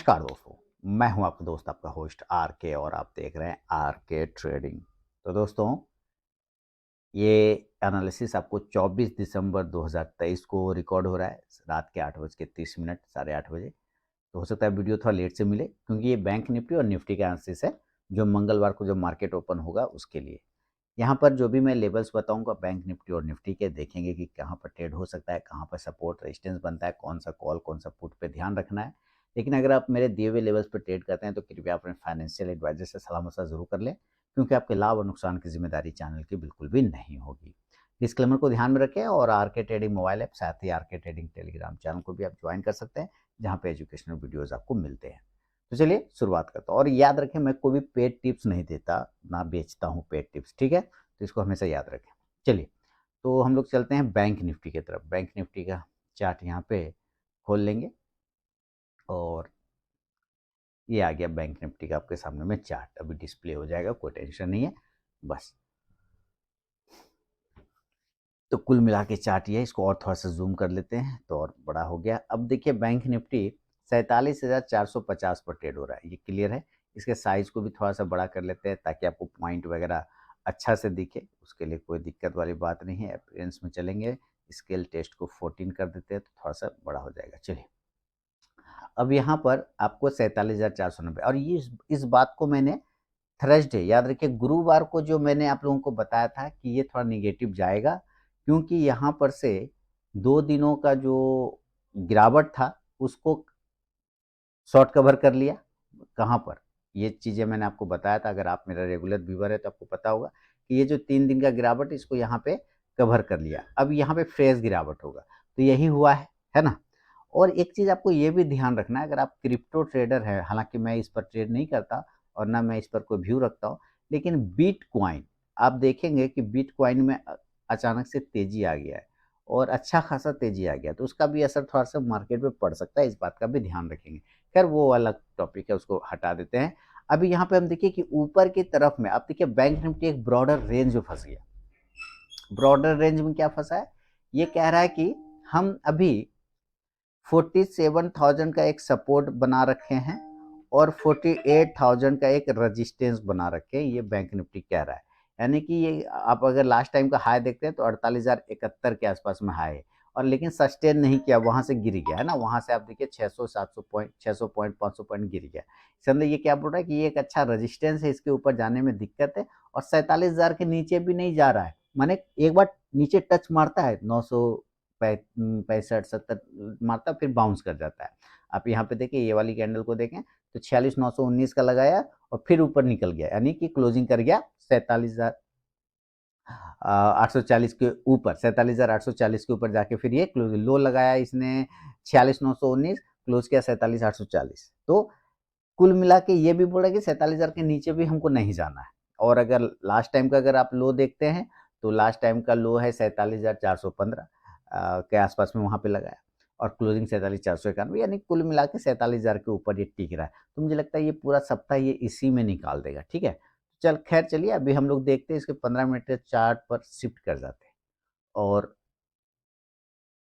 नमस्कार दोस्तों, मैं हूं आपका दोस्त आपका होस्ट आर के और आप देख रहे हैं आर के ट्रेडिंग। तो दोस्तों, ये एनालिसिस आपको 24 दिसंबर 2023 को रिकॉर्ड हो रहा है रात के 8:30 साढ़े 8 बजे। तो हो सकता है वीडियो थोड़ा लेट से मिले क्योंकि ये बैंक निफ्टी और निफ्टी का एनालिसिस है जो मंगलवार को जब मार्केट ओपन होगा उसके लिए। यहाँ पर जो भी मैं लेवल्स बताऊंगा बैंक निफ्टी और निफ्टी के, देखेंगे कि कहाँ पर ट्रेड हो सकता है, कहाँ पर सपोर्ट रेजिस्टेंस बनता है, कौन सा कॉल कौन सा पुट पे ध्यान रखना है। लेकिन अगर आप मेरे दिए हुए लेवल्स पर ट्रेड करते हैं तो कृपया अपने फाइनेंशियल एडवाइजर से सलाह मशवरा जरूर कर लें, क्योंकि आपके लाभ और नुकसान की जिम्मेदारी चैनल की बिल्कुल भी नहीं होगी। डिस्क्लेमर को ध्यान में रखें और आर के ट्रेडिंग मोबाइल ऐप, साथ ही आर के ट्रेडिंग टेलीग्राम चैनल को भी आप ज्वाइन कर सकते हैं, जहाँ पे एजुकेशनल वीडियोज आपको मिलते हैं। तो चलिए शुरुआत करता हूँ। और याद रखें, मैं कोई भी पेड टिप्स नहीं देता, ना बेचता हूँ पेड टिप्स, ठीक है? तो इसको हमेशा याद रखें। चलिए, तो हम लोग चलते हैं बैंक निफ्टी की तरफ। बैंक निफ्टी का चार्ट यहाँ पे खोल लेंगे और ये आ गया बैंक निफ्टी का आपके सामने में चार्ट। अभी डिस्प्ले हो जाएगा, कोई टेंशन नहीं है बस। तो कुल मिला के चार्ट ये है, इसको और थोड़ा सा जूम कर लेते हैं तो और बड़ा हो गया। अब देखिए बैंक निफ्टी 47,450 पर ट्रेड हो रहा है, ये क्लियर है। इसके साइज को भी थोड़ा सा बड़ा कर लेते हैं ताकि आपको पॉइंट वगैरह अच्छा से दिखे, उसके लिए कोई दिक्कत वाली बात नहीं है। अपीयरेंस में चलेंगे, स्केल टेस्ट को 14 कर देते हैं तो थोड़ा सा बड़ा हो जाएगा। चलिए, अब यहाँ पर आपको 47,490, और ये इस बात को मैंने थर्सडे, याद रखिए गुरुवार को जो मैंने आप लोगों को बताया था कि ये थोड़ा निगेटिव जाएगा, क्योंकि यहाँ पर से 2 दिनों का जो गिरावट था उसको शॉर्ट कवर कर लिया। कहाँ पर? ये चीज़ें मैंने आपको बताया था, अगर आप मेरा रेगुलर व्यूवर है तो आपको पता होगा कि ये जो 3 दिन का गिरावट है इसको यहाँ पे कवर कर लिया। अब यहाँ पे फ्रेश गिरावट होगा, तो यही हुआ है ना? और एक चीज़ आपको ये भी ध्यान रखना है, अगर आप क्रिप्टो ट्रेडर है, हालांकि मैं इस पर ट्रेड नहीं करता और ना मैं इस पर कोई व्यू रखता हूँ, लेकिन बिटकॉइन आप देखेंगे कि बिटकॉइन में अचानक से तेजी आ गया है और अच्छा खासा तेजी आ गया, तो उसका भी असर थोड़ा सा मार्केट पे पड़ सकता है, इस बात का भी ध्यान रखेंगे। खैर वो अलग टॉपिक है, उसको हटा देते हैं। अभी यहाँ पे हम देखिए कि ऊपर की तरफ में आप देखिए बैंक निफ्टी एक ब्रॉडर रेंज में फंस गया। ब्रॉडर रेंज में क्या फंसा है? ये कह रहा है कि हम अभी 47,000 का एक सपोर्ट बना रखे हैं और 48,000 का एक रेजिस्टेंस बना रखे हैं, ये बैंक निफ्टी कह रहा है। यानी कि ये आप अगर लास्ट टाइम का हाई देखते हैं तो 48,071 के आसपास में हाई है, और लेकिन सस्टेन नहीं किया, वहां से गिर गया है ना। वहां से आप देखिए 600 700 पॉइंट, 600 पॉइंट, 500 पॉइंट गिर गया। इसके अंदर ये क्या बोल रहा है कि ये एक अच्छा रेजिस्टेंस है, इसके ऊपर जाने में दिक्कत है, और 47,000 के नीचे भी नहीं जा रहा है। माने एक बार नीचे टच मारता है 965 70 मारता, फिर बाउंस कर जाता है। आप यहाँ पे देखिए, ये वाली कैंडल को देखें तो 46,919 का लगाया और फिर ऊपर निकल गया, यानी कि क्लोजिंग कर गया 47,840 के ऊपर, 47,840 के ऊपर जाके फिर ये लो लगाया इसने 46,919, क्लोज किया 47,840। तो कुल मिला के ये भी बोला कि 47,000 के नीचे भी हमको नहीं जाना है। और अगर लास्ट टाइम का अगर आप लो देखते हैं तो लास्ट टाइम का लो है 47,415 के आसपास में, वहां पे लगाया, और क्लोजिंग 47,491, यानी कुल मिला के 47,000 के ऊपर ये टिक रहा है। तो मुझे लगता है ये पूरा सप्ताह ये इसी में निकाल देगा, ठीक है? चल खैर, चलिए अभी हम लोग देखते हैं, इसके 15 मिनट के चार्ट पर शिफ्ट कर जाते हैं और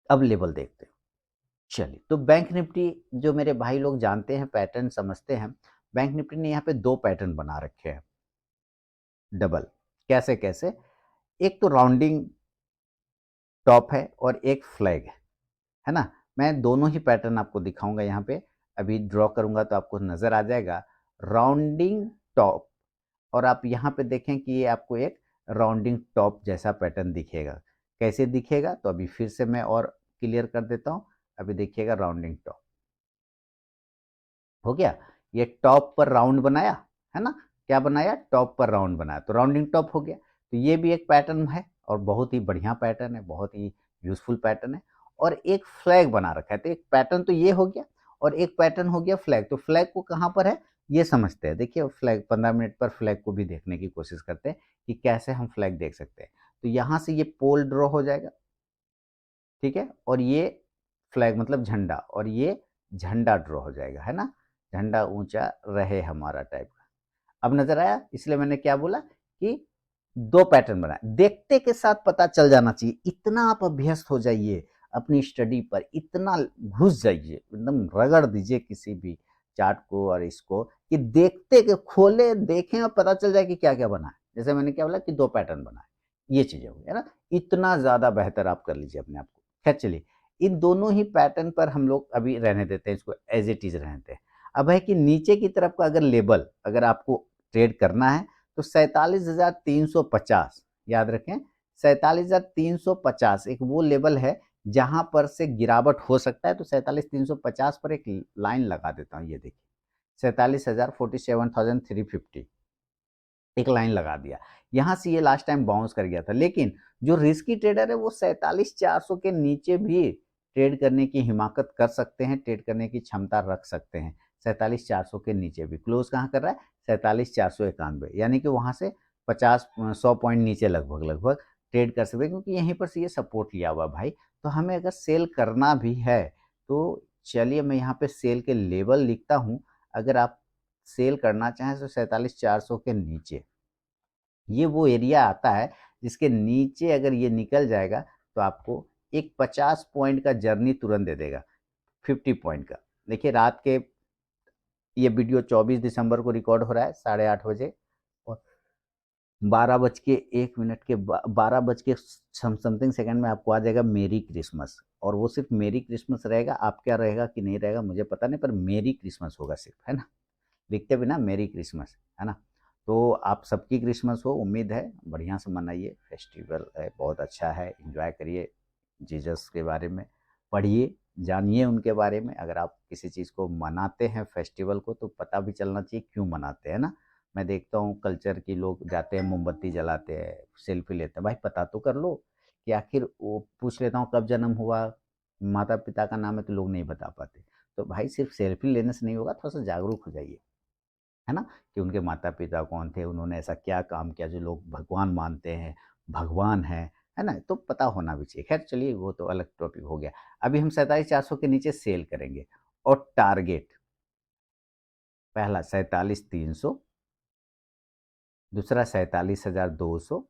अब लेवल देखते हैं। चलिए, तो बैंक निफ्टी, जो मेरे भाई लोग जानते हैं, पैटर्न समझते हैं, बैंक निफ्टी ने यहाँ पे 2 पैटर्न बना रखे हैं डबल। कैसे कैसे? एक तो राउंडिंग टॉप है और एक फ्लैग है ना। मैं दोनों ही पैटर्न आपको दिखाऊंगा यहाँ पे, अभी ड्रॉ करूंगा तो आपको नजर आ जाएगा राउंडिंग टॉप। और आप यहाँ पे देखें कि ये आपको एक राउंडिंग टॉप जैसा पैटर्न दिखेगा। कैसे दिखेगा तो अभी फिर से मैं और क्लियर कर देता हूँ। अभी देखिएगा राउंडिंग टॉप हो गया, ये टॉप पर राउंड बनाया है ना। क्या बनाया? टॉप पर राउंड बनाया, तो राउंडिंग टॉप हो गया। तो ये भी एक पैटर्न है और बहुत ही बढ़िया पैटर्न है, बहुत ही यूजफुल पैटर्न है। और एक फ्लैग बना रखा है, तो एक पैटर्न तो ये हो गया और एक पैटर्न हो गया फ्लैग। तो फ्लैग को कहाँ पर है ये समझते हैं। देखिए फ्लैग, 15 मिनट पर फ्लैग को भी देखने की कोशिश करते हैं कि कैसे हम फ्लैग देख सकते हैं। तो यहाँ से ये पोल ड्रॉ हो जाएगा, ठीक है, और ये फ्लैग मतलब झंडा, और ये झंडा ड्रॉ हो जाएगा, है ना। झंडा ऊंचा रहे हमारा टाइप का। अब नजर आया, इसलिए मैंने क्या बोला कि 2 पैटर्न बनाए। देखते के साथ पता चल जाना चाहिए, इतना आप अभ्यस्त हो जाइए अपनी स्टडी पर, इतना घुस जाइए, एकदम रगड़ दीजिए किसी भी चार्ट को और इसको, कि देखते कि खोले देखें और पता चल जाए कि क्या क्या बना है। जैसे मैंने क्या बोला कि 2 पैटर्न बना है, ये चीज़ें हो गई है ना, इतना ज़्यादा बेहतर आप कर लीजिए अपने आप को। खैर चलिए, इन दोनों ही पैटर्न पर हम लोग अभी रहने देते हैं, इसको एज इट इज़ रहने देते हैं। अब है कि नीचे की तरफ का अगर लेवल अगर आपको ट्रेड करना है तो 47,350 याद रखें, 47,350 एक वो लेवल है जहां पर से गिरावट हो सकता है। तो 47,350 पर एक लाइन लगा देता हूं, ये देखिए 47,47,350 एक लाइन लगा दिया। यहाँ से ये लास्ट टाइम बाउंस कर गया था, लेकिन जो रिस्की ट्रेडर है वो 47,400 के नीचे भी ट्रेड करने की हिमाकत कर सकते हैं, ट्रेड करने की क्षमता रख सकते हैं। 47,400 के नीचे भी क्लोज कहाँ कर रहा है, 47,491, यानी कि वहाँ से 50-100 पॉइंट नीचे लगभग लगभग ट्रेड कर सकते हैं, क्योंकि यहीं पर से ये सपोर्ट लिया हुआ भाई। तो हमें अगर सेल करना भी है तो चलिए मैं यहाँ पे सेल के लेवल लिखता हूँ। अगर आप सेल करना चाहें तो 47,400 के नीचे ये वो एरिया आता है जिसके नीचे अगर ये निकल जाएगा तो आपको एक 50 पॉइंट का जर्नी तुरंत दे देगा, 50 पॉइंट का। देखिए रात के ये वीडियो 24 दिसंबर को रिकॉर्ड हो रहा है 8:30 बजे, और 12:01 के 12 समथिंग सेकंड में आपको आ जाएगा मेरी क्रिसमस। और वो सिर्फ मेरी क्रिसमस रहेगा, आप क्या रहेगा कि नहीं रहेगा मुझे पता नहीं, पर मेरी क्रिसमस होगा सिर्फ, है ना, लिखते भी ना मेरी क्रिसमस, है ना। तो आप सबकी क्रिसमस हो, उम्मीद है बढ़िया से मनाइए, फेस्टिवल है बहुत अच्छा है, एंजॉय करिए, जीसस के बारे में पढ़िए, जानिए उनके बारे में। अगर आप किसी चीज़ को मनाते हैं फेस्टिवल को तो पता भी चलना चाहिए क्यों मनाते हैं ना। मैं देखता हूँ कल्चर की लोग जाते हैं मोमबत्ती जलाते हैं, सेल्फी लेते हैं, भाई पता तो कर लो कि आखिर वो पूछ लेता हूँ कब जन्म हुआ, माता पिता का नाम है तो लोग नहीं बता पाते। तो भाई सिर्फ सेल्फी लेने से नहीं होगा, थोड़ा सा जागरूक हो जाइए, है ना, कि उनके माता-पिता कौन थे, उन्होंने ऐसा क्या काम किया जो लोग भगवान मानते हैं, भगवान है ना? तो पता होना भी चाहिए। ख़ैर चलिए वो तो अलग टॉपिक हो गया। अभी हम 47,400 के नीचे सेल करेंगे और टारगेट पहला 47,300, दूसरा 47,200।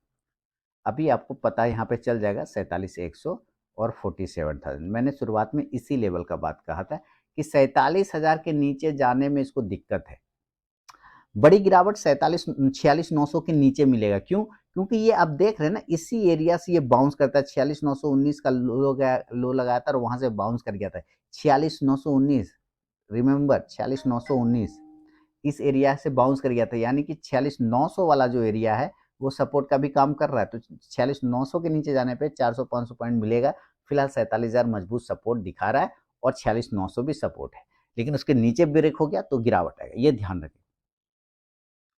अभी आपको पता है यहाँ पे चल जाएगा 47,100 और 47,000। मैंने शुरुआत में इसी लेवल का बात कहा था कि 47,000 के नीचे जाने में इसको दिक्कत है। बड़ी गिरावट 46,900 के नीचे मिलेगा, क्यों? क्योंकि ये आप देख रहे हैं ना इसी एरिया से ये बाउंस करता है, 46,919 का लो लगाया था और वहां से बाउंस कर गया था 46,919। रिमेंबर 46,919 इस एरिया से बाउंस कर गया था, यानी कि 46,900 वाला जो एरिया है वो सपोर्ट का भी काम कर रहा है। तो 46,900 के नीचे जाने पे 400-500 पॉइंट मिलेगा। फिलहाल 47,000 मजबूत सपोर्ट दिखा रहा है और 46,900 भी सपोर्ट है, लेकिन उसके नीचे ब्रेक हो गया तो गिरावट आएगा, ये ध्यान रखें।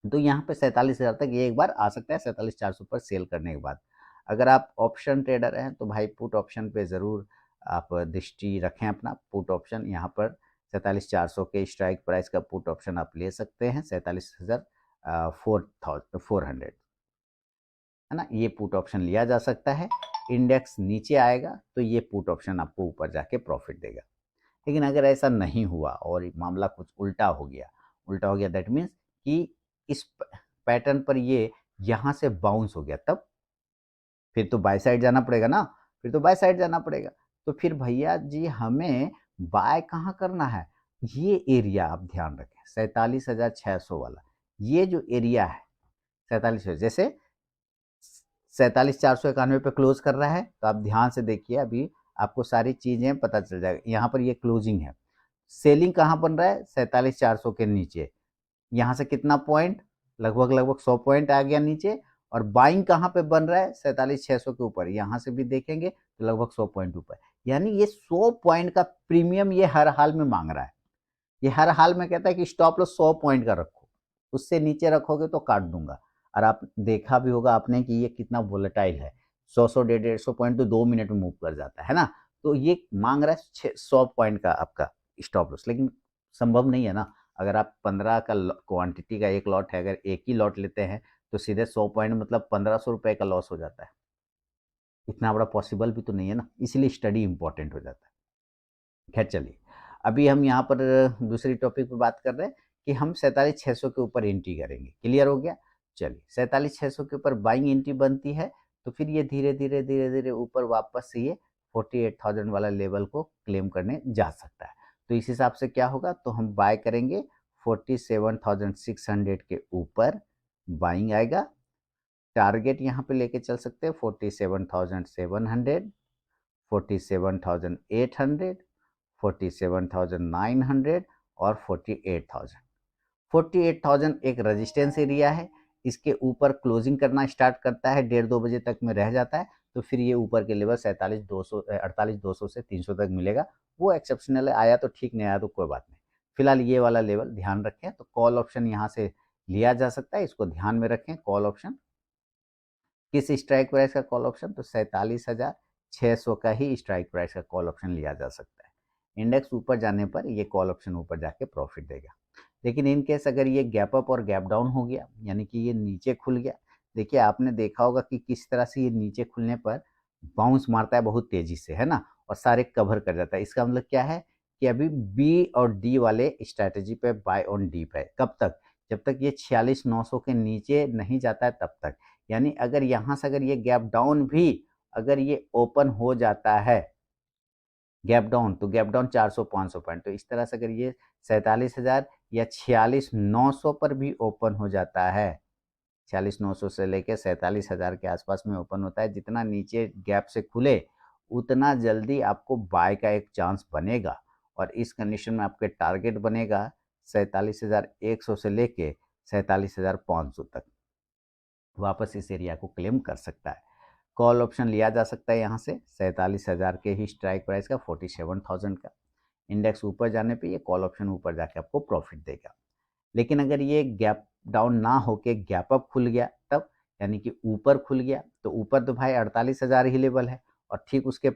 तो यहाँ पे 47,000 तक ये एक बार आ सकता है 47,400 पर सेल करने के बाद। अगर आप ऑप्शन ट्रेडर हैं तो भाई पुट ऑप्शन पे ज़रूर आप दृष्टि रखें अपना। पुट ऑप्शन यहाँ पर 47,400 के स्ट्राइक प्राइस का पुट ऑप्शन आप ले सकते हैं, 47,000 400 है ना, ये पुट ऑप्शन लिया जा सकता है। इंडेक्स नीचे आएगा तो ये पुट ऑप्शन आपको ऊपर जाके प्रॉफिट देगा। लेकिन अगर ऐसा नहीं हुआ और मामला कुछ उल्टा हो गया दैट मीन्स कि इस पैटर्न पर ये यहाँ से बाउंस हो गया, तब फिर तो बाय साइड जाना पड़ेगा ना, फिर तो बाय साइड जाना पड़ेगा। तो फिर भैया जी हमें बाय कहाँ करना है, ये एरिया आप ध्यान रखें 47,600 वाला, ये जो एरिया है 47, जैसे 47,491 पे क्लोज कर रहा है तो आप ध्यान से देखिए, अभी आपको सारी चीजें पता चल जाएगा। यहाँ पर ये क्लोजिंग है, सेलिंग कहाँ बन रहा है 47,400 के नीचे, यहाँ से कितना पॉइंट, लगभग लगभग 100 पॉइंट आ गया नीचे। और बाइंग कहाँ पे बन रहा है 47,600 के ऊपर, यहाँ से भी देखेंगे तो लगभग 100 पॉइंट ऊपर, यानी ये 100 पॉइंट का प्रीमियम ये हर हाल में मांग रहा है। ये हर हाल में कहता है कि स्टॉप लॉस 100 पॉइंट का रखो, उससे नीचे रखोगे तो काट दूंगा। और आप देखा भी होगा आपने कि ये कितना वोलेटाइल है, 100 150 पॉइंट तो 2 मिनट में मूव कर जाता है ना। तो ये मांग रहा है 100 पॉइंट का आपका स्टॉप लॉस, लेकिन संभव नहीं है ना। अगर आप 15 का क्वांटिटी का एक लॉट है, अगर एक ही लॉट लेते हैं तो सीधे 100 पॉइंट मतलब 1,500 रुपए का लॉस हो जाता है। इतना बड़ा पॉसिबल भी तो नहीं है ना, इसलिए स्टडी इंपॉर्टेंट हो जाता है। खैर चलिए, अभी हम यहाँ पर दूसरी टॉपिक पर बात कर रहे हैं कि हम 47,600 के ऊपर एंट्री करेंगे। क्लियर हो गया? चलिए 47,600 के ऊपर बाइंग एंट्री बनती है तो फिर ये धीरे धीरे धीरे धीरे ऊपर वापस से ये 48,000 वाला लेवल को क्लेम करने जा सकता है। तो इस हिसाब से क्या होगा, तो हम बाय करेंगे 47,600 के ऊपर बाइंग आएगा। टारगेट यहाँ पे लेके चल सकते हैं 47,700, 47,800, 47,900 और 48,000। 48,000 एक रेजिस्टेंस एरिया है, इसके ऊपर क्लोजिंग करना स्टार्ट करता है, 1:30-2 बजे तक में रह जाता है, तो फिर ये ऊपर के लेवल 47,200 48,200 से 300 तक मिलेगा। वो एक्सेप्शनल है, आया तो ठीक, नहीं आया तो कोई बात नहीं। फिलहाल ये वाला लेवल ध्यान रखें। तो कॉल ऑप्शन यहाँ से लिया जा सकता है, इसको ध्यान में रखें। कॉल ऑप्शन किस स्ट्राइक प्राइस का कॉल ऑप्शन, तो 47,600 का ही स्ट्राइक प्राइस का कॉल ऑप्शन लिया जा सकता है। इंडेक्स ऊपर जाने पर ये कॉल ऑप्शन ऊपर जाके प्रॉफिट देगा। लेकिन इन केस अगर ये गैप अप और गैप डाउन हो गया, यानी कि ये नीचे खुल गया, देखिए आपने देखा होगा कि किस तरह से ये नीचे खुलने पर बाउंस मारता है बहुत तेजी से, है ना, और सारे कवर कर जाता है। इसका मतलब क्या है कि अभी बी और डी वाले स्ट्रैटेजी पे बाय ऑन डीप है। कब तक, जब तक ये 46,900 के नीचे नहीं जाता है तब तक। यानी अगर यहाँ से अगर ये गैप डाउन भी अगर ये ओपन हो जाता है गैप डाउन, तो गैप डाउन 400-500 पॉइंट, तो इस तरह से अगर ये 47,000 या 46,900 पर भी ओपन हो जाता है, 46,900 से लेके 47,000 के आसपास में ओपन होता है, जितना नीचे गैप से खुले उतना जल्दी आपको बाय का एक चांस बनेगा। और इस कंडीशन में आपके टारगेट बनेगा 47,100 से लेके 47,500 तक, वापस इस एरिया को क्लेम कर सकता है। कॉल ऑप्शन लिया जा सकता है यहाँ से 47,000 के ही स्ट्राइक प्राइस का, 47,000 का। इंडेक्स ऊपर जाने पे ये कॉल ऑप्शन ऊपर जाके आपको प्रॉफिट देगा। लेकिन अगर ये गैप डाउन ना होके गैप अप खुल गया तब, यानी कि ऊपर खुल गया, तो ऊपर तो भाई 48,000 ही लेवल है, और ठीक उसके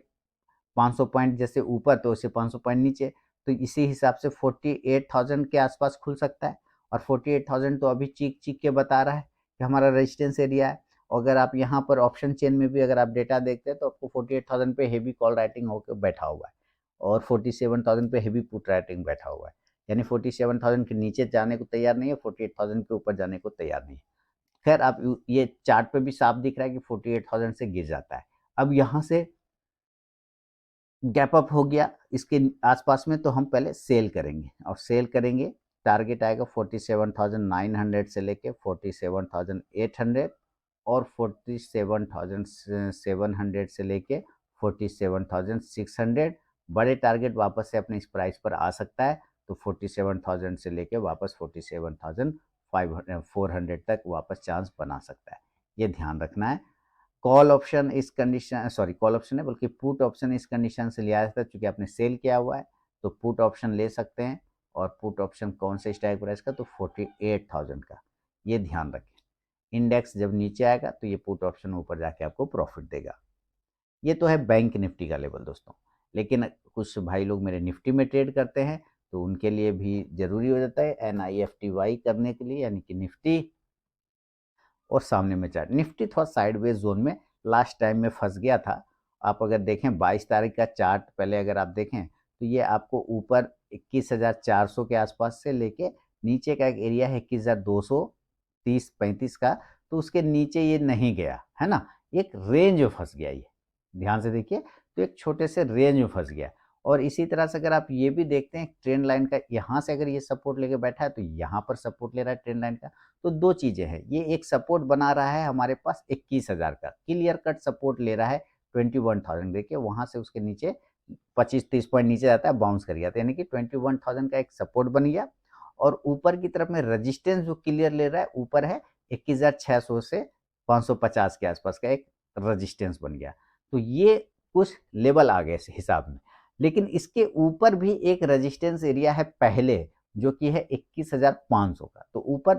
500 पॉइंट जैसे ऊपर तो उससे 500 पॉइंट नीचे, तो इसी हिसाब से 48,000 के आसपास खुल सकता है। और 48,000 तो अभी चीख चीख के बता रहा है कि हमारा रेजिस्टेंस एरिया है। अगर आप यहाँ पर ऑप्शन चेन में भी अगर आप डेटा देखते हैं तो आपको 48,000 पे हेवी कॉल राइटिंग होकर बैठा हुआ है, और 47,000 पे हेवी पुट राइटिंग बैठा हुआ है। यानी 47,000 के नीचे जाने को तैयार नहीं है, 48,000 के ऊपर जाने को तैयार नहीं है। खैर आप ये चार्ट पे भी साफ दिख रहा है कि 48,000 से गिर जाता है। अब यहाँ से गैप अप हो गया इसके आसपास में, तो हम पहले सेल करेंगे, और सेल करेंगे टारगेट आएगा 47,900 से लेके 47,800 और 47,700 से लेके 47,600। बड़े टारगेट वापस से अपने इस प्राइस पर आ सकता है, तो 47,000 से लेके वापस 47,400 तक वापस चांस बना सकता है। ये ध्यान रखना है। कॉल ऑप्शन इस कंडीशन, सॉरी कॉल ऑप्शन है बल्कि पुट ऑप्शन इस कंडीशन से लिया जाता है, चूंकि आपने सेल किया हुआ है तो पुट ऑप्शन ले सकते हैं। और पुट ऑप्शन कौन से स्ट्राइक प्राइस का, तो 48,000 का। ये ध्यान रखें, इंडेक्स जब नीचे आएगा तो ये पुट ऑप्शन ऊपर जाके आपको प्रॉफिट देगा। ये तो है बैंक निफ्टी का लेवल दोस्तों। लेकिन कुछ भाई लोग मेरे निफ्टी में ट्रेड करते हैं, तो उनके लिए भी जरूरी हो जाता है NIFTY करने के लिए, यानी कि निफ्टी और सामने में चार्ट। निफ्टी थोड़ा साइडवेज जोन में लास्ट टाइम में फंस गया था। आप अगर देखें 22 तारीख का चार्ट पहले अगर आप देखें, तो ये आपको ऊपर 21,400 के आसपास से लेके नीचे का एक एरिया है 21,230-35 का, तो उसके नीचे ये नहीं गया है ना, एक रेंज में फंस गया ये। ध्यान से देखिए, तो एक छोटे से रेंज में फंस गया। और इसी तरह से अगर आप ये भी देखते हैं ट्रेंड लाइन का, यहाँ से अगर ये सपोर्ट लेके बैठा है तो यहाँ पर सपोर्ट ले रहा है ट्रेंड लाइन का। तो दो चीजें हैं, ये एक सपोर्ट बना रहा है हमारे पास 21,000 का, क्लियर कट सपोर्ट ले रहा है 21,000। देखिए वहां से उसके नीचे 25-30 पॉइंट नीचे जाता है, बाउंस कर गया, तो यानी कि 21,000 का एक सपोर्ट बन गया। और ऊपर की तरफ में रेजिस्टेंस जो क्लियर ले रहा है ऊपर है 21,600 से 550 के आसपास का एक रेजिस्टेंस बन गया। तो ये कुछ लेवल आ गए इस हिसाब में। लेकिन इसके ऊपर भी एक रेजिस्टेंस एरिया है पहले, जो कि है 21,500 का। तो ऊपर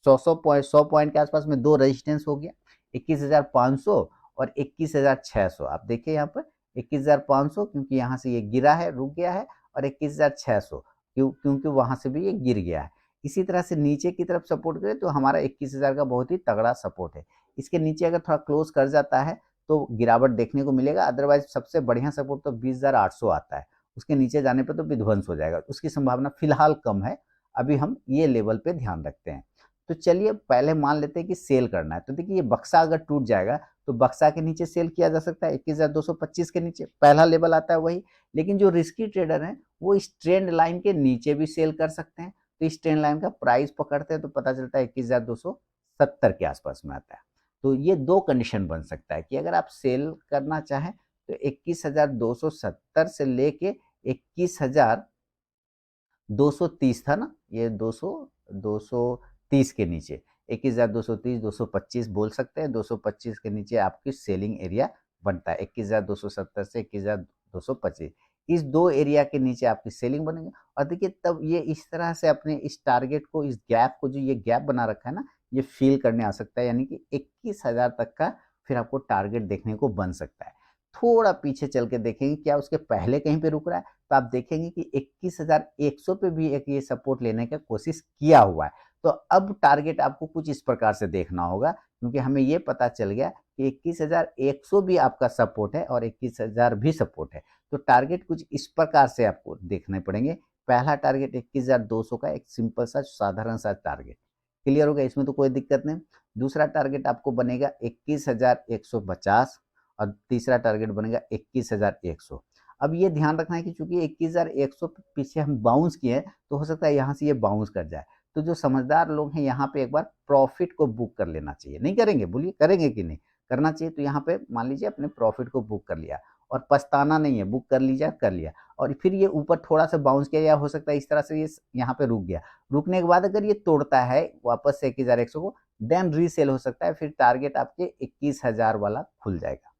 100 पॉइंट के आसपास में दो रेजिस्टेंस हो गया, 21,500 और 21,600। आप देखिए यहाँ पर 21,500 क्योंकि यहाँ से ये गिरा है, रुक गया है, और 21,600 क्योंकि वहां से भी ये गिर गया है। इसी तरह से नीचे की तरफ सपोर्ट करें तो हमारा 21,000 का बहुत ही तगड़ा सपोर्ट है। इसके नीचे अगर थोड़ा क्लोज कर जाता है तो गिरावट देखने को मिलेगा, अदरवाइज सबसे बढ़िया सपोर्ट तो 20,800 आता है। उसके नीचे जाने पर तो विध्वंस हो जाएगा, उसकी संभावना फिलहाल कम है। अभी हम ये लेवल पे ध्यान रखते हैं। तो चलिए पहले मान लेते हैं कि सेल करना है। तो देखिए ये बक्सा अगर टूट जाएगा तो बक्सा के नीचे सेल किया जा सकता है 21,225 के नीचे, पहला लेवल आता है वही। लेकिन जो रिस्की ट्रेडर हैं वो इस ट्रेंड लाइन के नीचे भी सेल कर सकते हैं। तो इस ट्रेंड लाइन का प्राइस पकड़ते हैं तो पता चलता है 21,270 के आसपास में आता है। तो ये दो कंडीशन बन सकता है कि अगर आप सेल करना चाहें तो 21,270 से लेके 21,230 था ना, ये 230 के नीचे 21,230 225 बोल सकते हैं। 225 के नीचे आपकी सेलिंग एरिया बनता है 21,270 से 21,225। इस दो एरिया के नीचे आपकी सेलिंग बनेगी। और देखिए तब ये इस तरह से अपने इस टारगेट को, इस गैप को, जो ये गैप बना रखा है ना, ये फील करने आ सकता है। यानी कि 21,000 तक का फिर आपको टारगेट देखने को बन सकता है। थोड़ा पीछे चल के देखेंगे क्या उसके पहले कहीं पे रुक रहा है, तो आप देखेंगे कि 21,100 पे भी एक ये सपोर्ट लेने का कोशिश किया हुआ है। तो अब टारगेट आपको कुछ इस प्रकार से देखना होगा, क्योंकि हमें ये पता चल गया कि 21,100 भी आपका सपोर्ट है और 21,000 भी सपोर्ट है। तो टारगेट कुछ इस प्रकार से आपको देखने पड़ेंगे। पहला टारगेट 21,200 का एक सिंपल सा साधारण सा टारगेट, क्लियर हो गया, इसमें तो कोई दिक्कत नहीं। दूसरा टारगेट आपको बनेगा 21,150 और तीसरा टारगेट बनेगा 21,100। अब ये ध्यान रखना है कि चूंकि 21,100 पीछे हम बाउंस किए हैं तो हो सकता है यहाँ से ये बाउंस कर जाए। तो जो समझदार लोग हैं यहाँ पे एक बार प्रॉफिट को बुक कर लेना चाहिए। नहीं करेंगे? बोलिए करेंगे कि नहीं करना चाहिए? तो यहाँ पे मान लीजिए अपने प्रॉफिट को बुक कर लिया और पछताना नहीं है, बुक कर लीजिए, कर लिया। और फिर ये ऊपर थोड़ा सा बाउंस किया या हो सकता है इस तरह से ये यहाँ पे रुक गया। रुकने के बाद अगर ये तोड़ता है वापस से 21,100 को, देन रीसेल हो सकता है। फिर टारगेट आपके 21,000 वाला खुल जाएगा,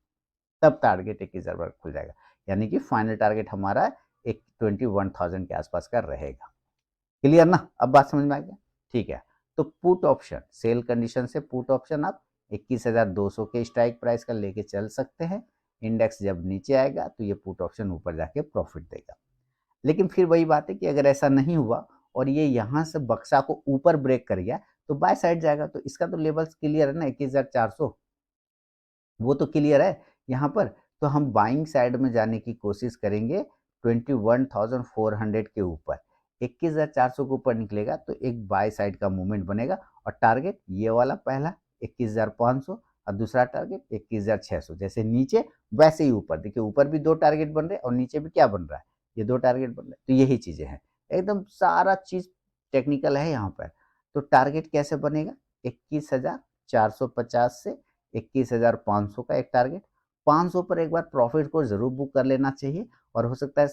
तब टारगेट 21,000 वाला खुल जाएगा। यानी कि फाइनल टारगेट हमारा एक 21,000 के आसपास का रहेगा। क्लियर ना? अब बात समझ में आ गया? ठीक है। तो पुट ऑप्शन, सेल कंडीशन से पुट ऑप्शन आप 21,200 के स्ट्राइक प्राइस का लेके चल सकते हैं। इंडेक्स जब नीचे आएगा तो ये पुट ऑप्शन ऊपर जाके प्रॉफिट देगा। लेकिन फिर वही बात है कि अगर ऐसा नहीं हुआ और ये यहाँ से बक्सा को ऊपर ब्रेक कर गया तो बाय साइड जाएगा। तो इसका तो लेवल्स क्लियर है ना, 21,400 वो तो क्लियर है यहाँ पर। तो हम बाइंग साइड में जाने की कोशिश करेंगे 21,400 के ऊपर। 21,400 के ऊपर निकलेगा तो एक बाय साइड का मूवमेंट बनेगा और टारगेट ये वाला पहला 21,500 और दूसरा टारगेट 21,600। जैसे नीचे वैसे ही ऊपर। देखिए ऊपर भी दो टारगेट बन रहे हैं और नीचे भी क्या बन रहा है, ये दो टारगेट बन रहे हैं। तो यही चीजें हैं, एकदम सारा चीज टेक्निकल है यहाँ पर। तो टारगेट कैसे बनेगा, 21,450 से 21,500 का एक टारगेट। 500 पर एक बार प्रॉफिट को जरूर बुक कर लेना चाहिए। और हो सकता है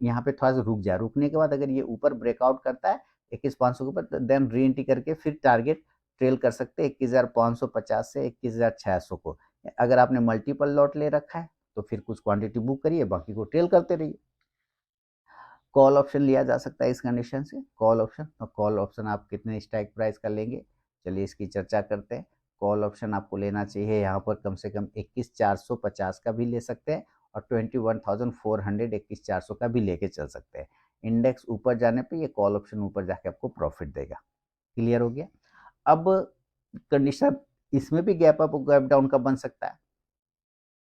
यहाँ पे थोड़ा सा रुक जाए, रुकने के बाद अगर ये ऊपर ब्रेकआउट करता है 21,500 के ऊपर, देन री एंट्री करके फिर टारगेट ट्रेल कर सकते हैं 21,550 से 21,600 को। अगर आपने मल्टीपल लॉट ले रखा है तो फिर कुछ क्वांटिटी बुक करिए, बाकी को ट्रेल करते रहिए। कॉल ऑप्शन लिया जा सकता है इस कंडीशन से, कॉल ऑप्शन। और कॉल ऑप्शन आप कितने स्ट्राइक प्राइस का लेंगे, चलिए इसकी चर्चा करते हैं। कॉल ऑप्शन आपको लेना चाहिए यहाँ पर कम से कम 21,450 का भी ले सकते हैं और 21,400 21,400 का भी लेके चल सकते हैं। इंडेक्स ऊपर जाने पे ये कॉल ऑप्शन ऊपर जाके आपको प्रॉफिट देगा। क्लियर हो गया? अब कंडीशन इसमें भी गैप अप गैप डाउन का बन सकता है।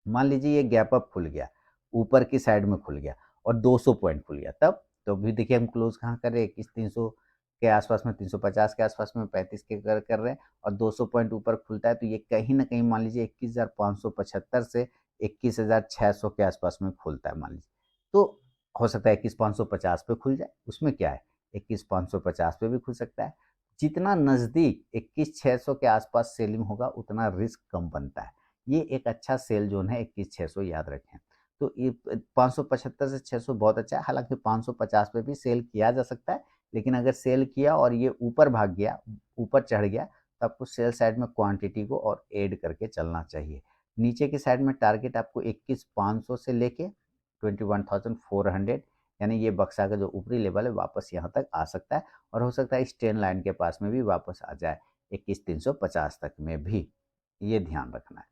मान लीजिए ये गैप अप खुल गया, ऊपर की साइड में खुल गया और 200 पॉइंट खुल गया, तब तो भी देखिए हम क्लोज कहाँ कर रहे हैं 21,300 के आसपास में, 350 के आसपास में, 35 के कर रहे हैं और 200 पॉइंट ऊपर खुलता है तो ये कहीं ना कहीं मान लीजिए 21,575 से 21,600 के आसपास में खुलता है मान लीजिए। तो हो सकता है 21,550 पे खुल जाए, उसमें क्या है, 21,550 पे भी खुल सकता है। जितना नज़दीक 21,600 के आसपास सेलिंग होगा उतना रिस्क कम बनता है। ये एक अच्छा सेल जोन है 21,600, याद रखें। तो ये 575 से 600 बहुत अच्छा है। हालांकि 550 पे भी सेल किया जा सकता है, लेकिन अगर सेल किया और ये ऊपर भाग गया, ऊपर चढ़ गया, तो आपको सेल साइड में क्वांटिटी को और ऐड करके चलना चाहिए। नीचे की साइड में टारगेट आपको 21,500 से लेके 21,400, यानी ये बक्सा का जो ऊपरी लेवल है वापस यहाँ तक आ सकता है। और हो सकता है इस ट्रेन लाइन के पास में भी वापस आ जाए 21,350 तक में भी, ये ध्यान रखना है।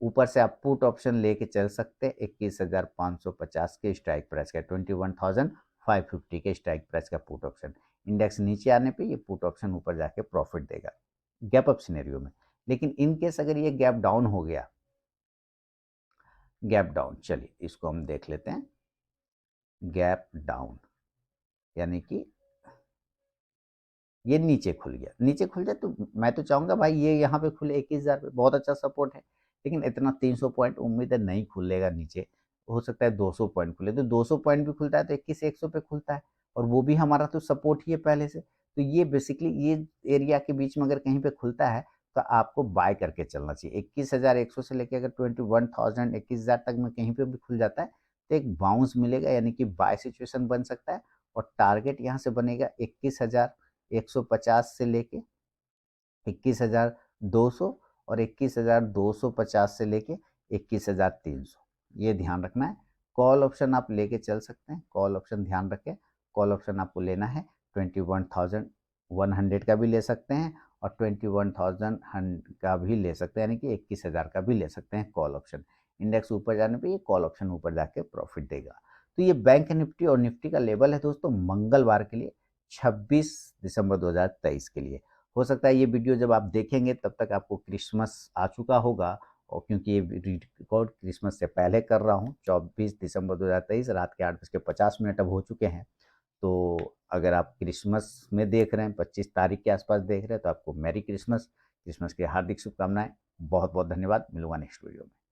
ऊपर से आप पुट ऑप्शन लेके चल सकते हैं 21,550 के स्ट्राइक प्राइस का, 21,550 के स्ट्राइक प्राइस का पुट ऑप्शन। इंडेक्स नीचे आने पे ये पुट ऑप्शन ऊपर जाके प्रॉफिट देगा गैप अप सिनेरियो में। लेकिन इन केस अगर ये गैप डाउन हो गया, गैप डाउन, चलिए इसको हम देख लेते हैं। गैप डाउन यानी कि ये नीचे खुल गया, नीचे खुल जाए तो मैं तो चाहूँगा भाई ये यहाँ पे खुले 21,000 पे, बहुत अच्छा सपोर्ट है। लेकिन इतना 300 पॉइंट उम्मीद है नहीं खुलेगा नीचे, हो सकता है 200 पॉइंट खुले, तो 200 पॉइंट भी खुलता है तो 21,100 पे खुलता है, और वो भी हमारा तो सपोर्ट ही है पहले से। तो ये बेसिकली ये एरिया के बीच में अगर कहीं पे खुलता है तो आपको बाय करके चलना चाहिए। 21,100 से लेके अगर 21,000 21,000 तक में कहीं पे भी खुल जाता है तो एक बाउंस मिलेगा, यानी कि बाय सिचुएशन बन सकता है, और टारगेट यहाँ से बनेगा 21,150 से लेके 21,200, और 21,250 से लेके 21,300, ये ध्यान रखना है। कॉल ऑप्शन आप लेके चल सकते हैं, कॉल ऑप्शन ध्यान रखें, कॉल ऑप्शन आपको लेना है 21,100 का भी ले सकते हैं, और 21,000 का भी ले सकते हैं, यानी कि 21,000 का भी ले सकते हैं कॉल ऑप्शन। इंडेक्स ऊपर जाने पे ये कॉल ऑप्शन ऊपर जाके प्रॉफिट देगा। तो ये बैंक निफ्टी और निफ्टी का लेवल है दोस्तों मंगलवार के लिए, 26 दिसंबर 2023 के लिए। हो सकता है ये वीडियो जब आप देखेंगे तब तक आपको क्रिसमस आ चुका होगा, और क्योंकि ये रिकॉर्ड क्रिसमस से पहले कर रहा हूँ, 24 दिसंबर 2023 रात के 8:50 अब हो चुके हैं। तो अगर आप क्रिसमस में देख रहे हैं, 25 तारीख के आसपास देख रहे हैं, तो आपको मैरी क्रिसमस, क्रिसमस की हार्दिक शुभकामनाएं। बहुत बहुत धन्यवाद, मिलूंगा नेक्स्ट वीडियो में।